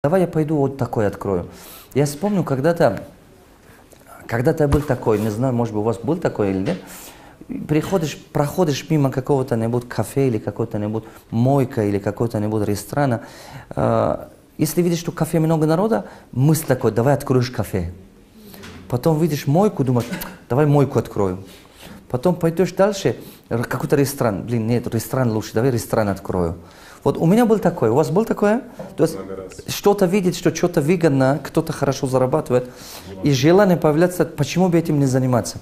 Давай я пойду вот такой открою. Я вспомню, когда-то я был такой, не знаю, может быть, у вас был такой или нет. Проходишь мимо какого-то нибудь кафе или какого-то нибудь мойка или какого-то нибудь ресторана. Если видишь, что в кафе много народа, мысль такой, давай откроешь кафе. Потом видишь мойку, думаешь, давай мойку открою. Потом пойдешь дальше, какой-то ресторан. Блин, нет, ресторан лучше, давай ресторан открою. Вот у меня был такой, у вас был такое? То есть что-то видеть, что что-то выгодно, кто-то хорошо зарабатывает. И желание появляется, почему бы этим не заниматься.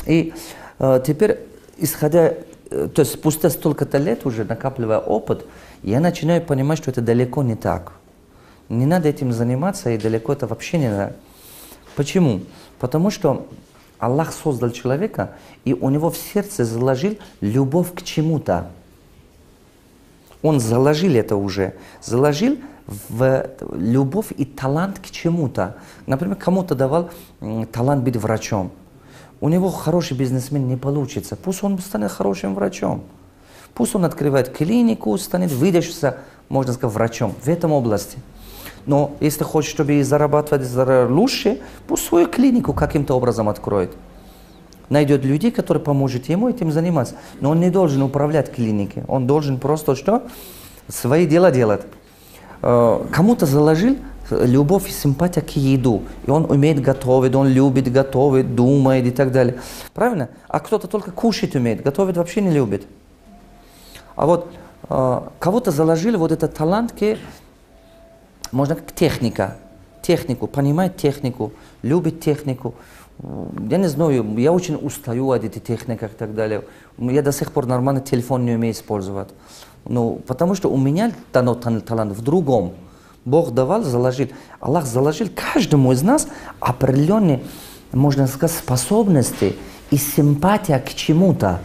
И теперь, исходя, то есть спустя столько-то лет уже, накапливая опыт, я начинаю понимать, что это далеко не так. Не надо этим заниматься, и далеко это вообще не надо. Почему? Потому что Аллах создал человека, и у него в сердце заложил любовь к чему-то. Он заложил это уже, заложил в любовь и талант к чему-то. Например, кому-то давал талант быть врачом. У него хороший бизнесмен не получится, пусть он станет хорошим врачом. Пусть он открывает клинику, станет выдающимся, можно сказать, врачом в этом области. Но если хочет, чтобы зарабатывать лучше, пусть свою клинику каким-то образом откроет. Найдет людей, которые помогут ему этим заниматься. Но он не должен управлять клиникой. Он должен просто что? Свои дела делать. Кому-то заложил любовь и симпатия к еду. И он умеет готовить, он любит готовить, думает и так далее. Правильно? А кто-то только кушать умеет, готовить вообще не любит. А вот кого-то заложили вот этот талант к, можно как технику, понимает технику, любит технику. Я не знаю, я очень устаю от этих техник и так далее. Я до сих пор нормально телефон не умею использовать. Ну, потому что у меня дано талант в другом. Бог давал, заложил. Аллах заложил каждому из нас определенные, можно сказать, способности и симпатия к чему-то.